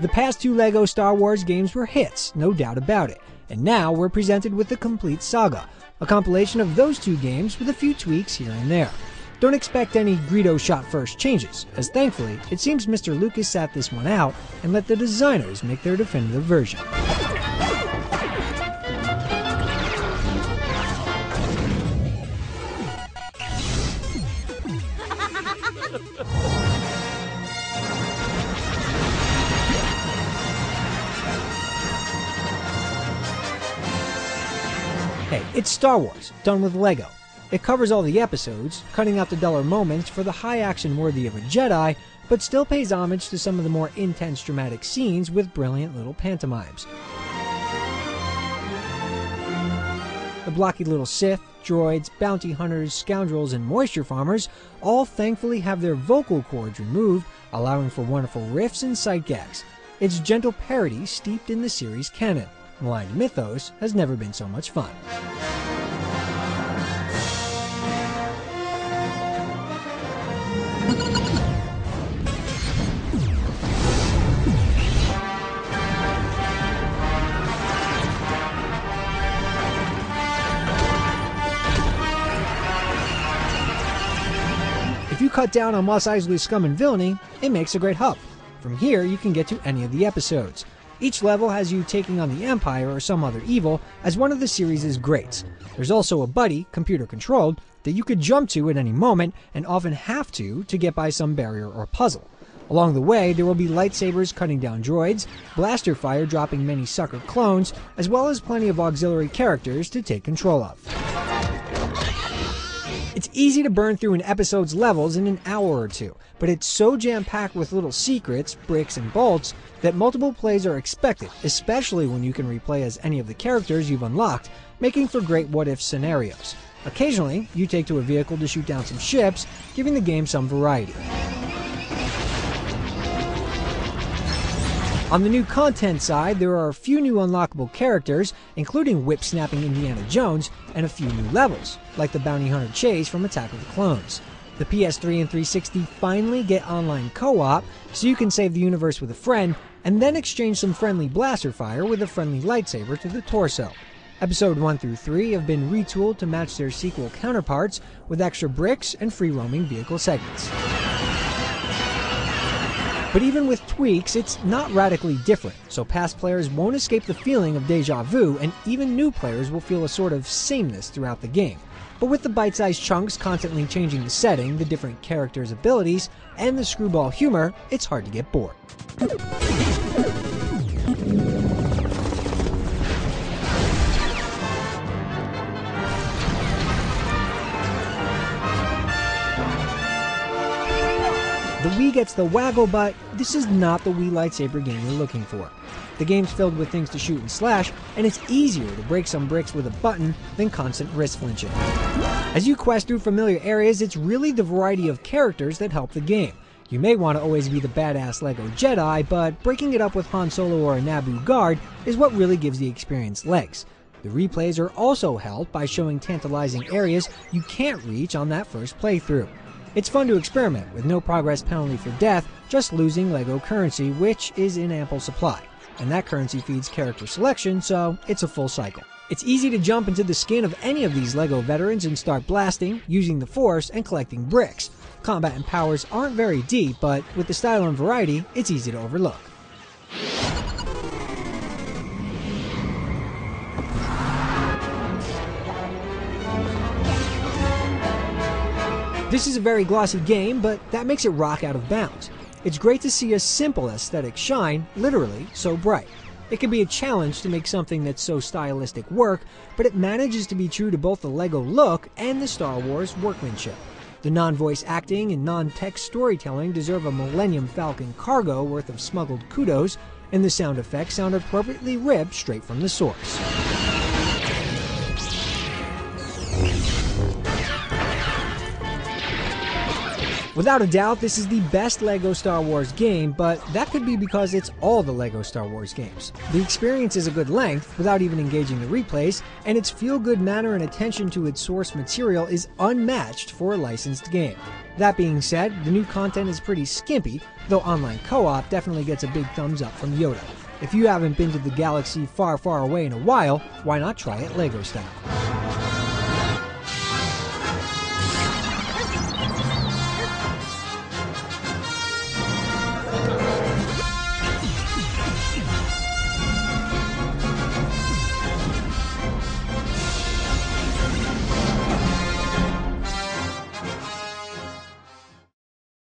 The past two LEGO Star Wars games were hits, no doubt about it, and now we're presented with the complete saga, a compilation of those two games with a few tweaks here and there. Don't expect any Greedo shot first changes, as thankfully, it seems Mr. Lucas sat this one out and let the designers make their definitive version. Hey, it's Star Wars, done with LEGO. It covers all the episodes, cutting out the duller moments for the high action worthy of a Jedi, but still pays homage to some of the more intense dramatic scenes with brilliant little pantomimes. The blocky little Sith, droids, bounty hunters, scoundrels, and moisture farmers all thankfully have their vocal cords removed, allowing for wonderful riffs and sight gags. It's gentle parody steeped in the series canon. Maligned mythos has never been so much fun. If you cut down on Mos Eisley's scum and villainy, it makes a great hub. From here, you can get to any of the episodes. Each level has you taking on the Empire or some other evil as one of the series' greats. There's also a buddy, computer-controlled, that you could jump to at any moment and often have to get by some barrier or puzzle. Along the way, there will be lightsabers cutting down droids, blaster fire dropping many sucker clones, as well as plenty of auxiliary characters to take control of. It's easy to burn through an episode's levels in an hour or two, but it's so jam-packed with little secrets, bricks, and bolts that multiple plays are expected, especially when you can replay as any of the characters you've unlocked, making for great what-if scenarios. Occasionally, you take to a vehicle to shoot down some ships, giving the game some variety. On the new content side, there are a few new unlockable characters, including whip-snapping Indiana Jones, and a few new levels, like the bounty hunter Chase from Attack of the Clones. The PS3 and 360 finally get online co-op, so you can save the universe with a friend, and then exchange some friendly blaster fire with a friendly lightsaber to the torso. Episode 1 through 3 have been retooled to match their sequel counterparts, with extra bricks and free-roaming vehicle segments. But even with tweaks, it's not radically different, so past players won't escape the feeling of deja vu, and even new players will feel a sort of sameness throughout the game. But with the bite-sized chunks constantly changing the setting, the different characters' abilities, and the screwball humor, it's hard to get bored. The Wii gets the waggle, but this is not the Wii lightsaber game you're looking for. The game's filled with things to shoot and slash, and it's easier to break some bricks with a button than constant wrist flinching. As you quest through familiar areas, it's really the variety of characters that help the game. You may want to always be the badass LEGO Jedi, but breaking it up with Han Solo or a Naboo guard is what really gives the experience legs. The replays are also helped by showing tantalizing areas you can't reach on that first playthrough. It's fun to experiment with no progress penalty for death, just losing LEGO currency, which is in ample supply. And that currency feeds character selection, so it's a full cycle. It's easy to jump into the skin of any of these LEGO veterans and start blasting, using the Force, and collecting bricks. Combat and powers aren't very deep, but with the style and variety, it's easy to overlook. This is a very glossy game, but that makes it rock out of bounds. It's great to see a simple aesthetic shine, literally, so bright. It can be a challenge to make something that's so stylistic work, but it manages to be true to both the LEGO look and the Star Wars workmanship. The non-voice acting and non-text storytelling deserve a Millennium Falcon cargo worth of smuggled kudos, and the sound effects sound appropriately ripped straight from the source. Without a doubt, this is the best LEGO Star Wars game, but that could be because it's all the LEGO Star Wars games. The experience is a good length, without even engaging the replays, and its feel-good manner and attention to its source material is unmatched for a licensed game. That being said, the new content is pretty skimpy, though online co-op definitely gets a big thumbs up from Yoda. If you haven't been to the galaxy far, far away in a while, why not try it LEGO style?